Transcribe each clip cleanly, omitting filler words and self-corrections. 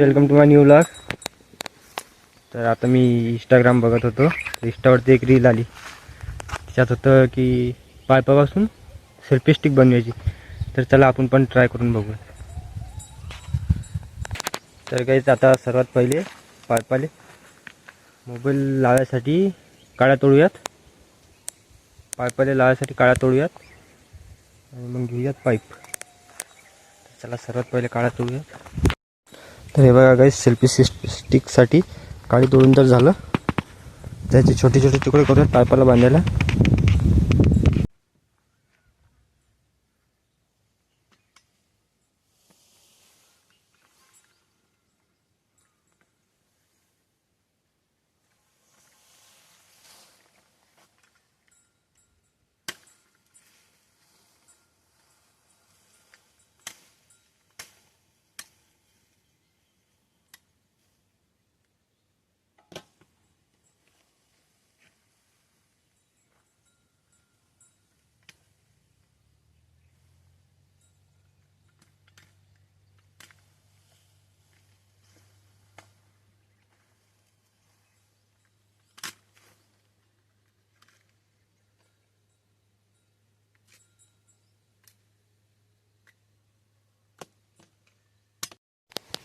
Welcome to my new vlog. तर आता मी Instagram बघत होतो. इंस्टावरती एक रील आली. त्याच्यात होतं की पाईपापासून सेल्फी स्टिक बनवायची. तर चला आपण पण ट्राय करून बघूया. तर काही आता सर्वात पहिले पाईपाले मोबाईल लावायसाठी काळ्या तोडूयात. पाईपाले लावायसाठी काळ्या तोडूयात आणि मग घेऊयात पाईप. चला सर्वात पहिले काळा तोडूयात. तर हे बघा गाइस, सेल्फी स्टिकसाठी काळी तोडून तर झालं. त्याचे छोटे छोटे तुकडे करूयात पाईपाला बांधायला.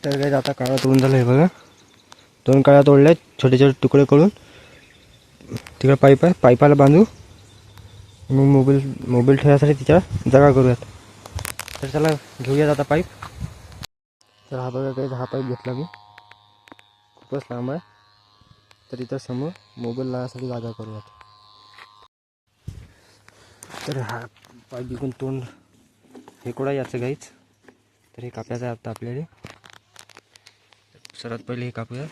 तर गाइस आता काळा तोडून झालं. हे बघा, 2 काळ्या तोडल्या छोटे छोटे तुकडे करून. तिकडे पाईप आहे, पाईपाला बांधू. मग मोबाईल ठेवायसाठी तिच्या जागा करूयात. तर चला घेऊयात आता पाईप. तर हा बघा गाइस, हा पाईप घेतला मी. खूपच लांब आहे. तर इथं समोर मोबाईल लावायसाठी जागा करूयात. तर हा पाईप विकून तोंड हे कुठं याचं गाईच. तर हे कापायचं आहे आता आपल्याला. सर्वात पहिले हे कापूया.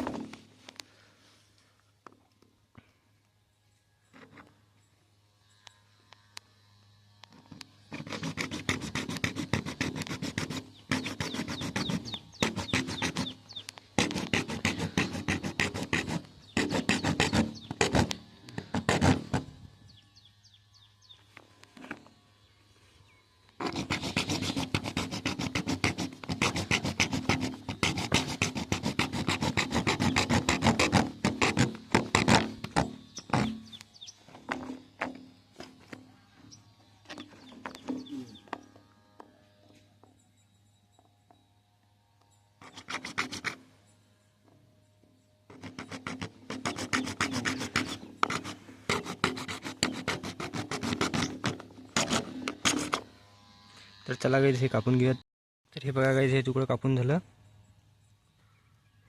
तर चला गाइस, हे कापून घेऊयात. तर हे बघा गाइस, हे तुकडं कापून झालं.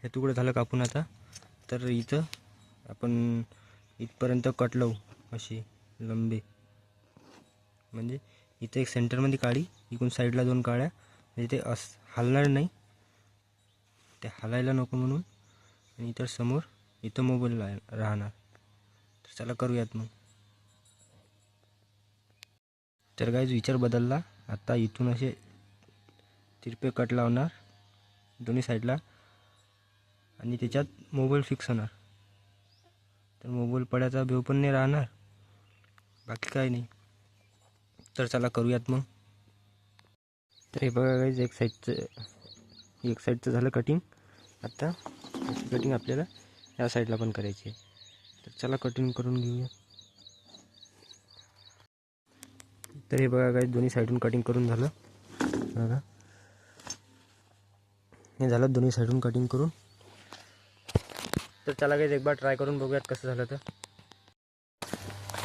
हे तुकडं झालं कापून. आता तर इथं आपण इथपर्यंत कट लावू, अशी लंबी. म्हणजे इथं एक सेंटरमध्ये काळी, इकडून साईडला 2 काळ्या. म्हणजे ते हलणार नाही, ते हलायला नको म्हणून. आणि इतर समोर इथं मोबाईल राहणार. तर चला करूयात मग. तर गाइस विचार बदलला. आता इथून असे तिरपे कट लावणार दोन्ही साईडला आणि त्याच्यात मोबाईल फिक्स होणार. तर मोबाईल पडायचा भेव पण नाही राहणार, बाकी काही नाही. तर चला करूयात मग. तर हे बघा गाइस, एक साईडचं झालं कटिंग. आता कटिंग आपल्याला या साईडला पण करायची आहे. तर चला कटिंग करून घेऊया. तर हे बघा गाइस, दोन्ही साईडून कटिंग करून झालं. बघा, हे झालं दोन्ही साईडून कटिंग करून. तर चला गाइस एक बार ट्राय करून बघूयात कसं झालं.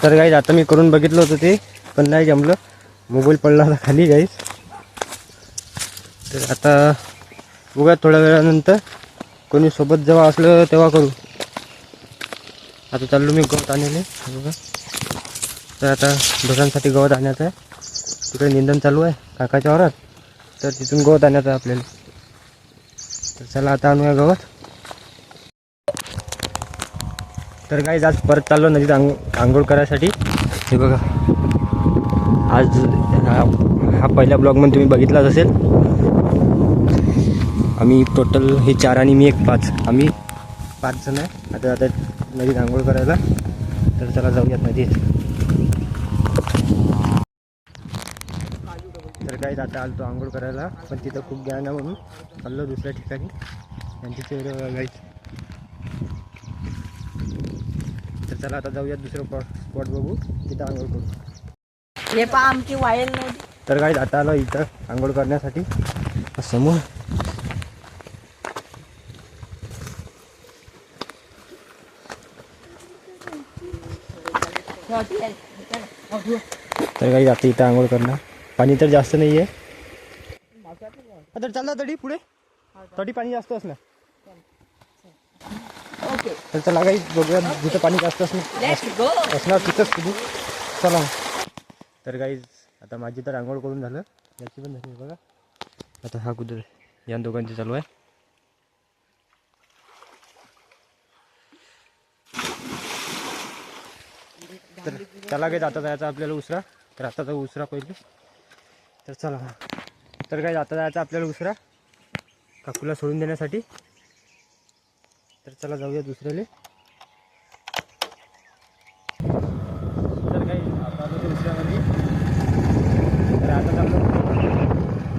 तर गाइस आता मी करून बघितलं होतं ते, पण नाही जमलं. मोबाईल पडला होता खाली गाइस. तर आता बघूया थोड्या वेळानंतर कोणी सोबत जेव्हा असलं तेव्हा करू. आता चाललो मी गवत आणायला. बघा, तर आता ढोरांसाठी गवत आणायचं आहे. तिकडे निंदन चालू आहे काकाच्या वावरात. तर तिथून गवत आणायचं आहे आपल्याला. तर चला आता आणूया गवत. तर गाइस आज परत चाललो नदीत आंघोळ करायसाठी. हे बघा, आज हा पहिल्या ब्लॉगमध्ये तुम्ही बघितलाच असेल. आम्ही टोटल हे 4 आणि मी एक 5, आम्ही 5 जण आहे. आता नदीत आंघोळ करायला. तर चला जाऊयात नदीत. तर गाइस आता आलो आंघोळ करायला, पण तिथं खूप गॅन आहे म्हणून चाललो दुसऱ्या ठिकाणी. यांचे चेहरे बघा गाईज. तर चला आता जाऊयात दुसरं स्पॉट बघू, तिथं आंघोळ करू. हे पहा आमची वायल नव्हती. तर गाईज आता आलो इथं आंघोळ करण्यासाठी. समोर तर गाईज आता इथं आंघोळ करणार. पाणी तर जास्त नाही आहे. तर चालला तडी पुढे, तडी पाणी जास्त असणार. ओके तर चला गाईज बघूया जिथं पाणी जास्त लेट्स गो. असणार तिथंच तुम्ही चला. तर गाईज आता माझी तर आंघोळ करून झालं, याची पण झाली बघा. आता हा कुदर या दोघांची चालू आहे. तर चला गाईज आता जायचं आपल्याला उसरा. तर आता तर उसरा पहिले. तर चला. तर गाईज आता जायचं आपल्याला उसरा काकूला सोडून देण्यासाठी. तर चला जाऊया दुसऱ्याले. तर काही आता आलो ते दुसऱ्यामध्ये. तर आता चाललो.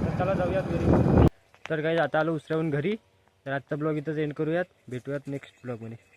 तर चला जाऊयात घरी. तर काही आता आलो उसऱ्याहून घरी. तर आजचा ब्लॉग इथंच एंड करूयात. भेटूयात नेक्स्ट ब्लॉगमध्ये.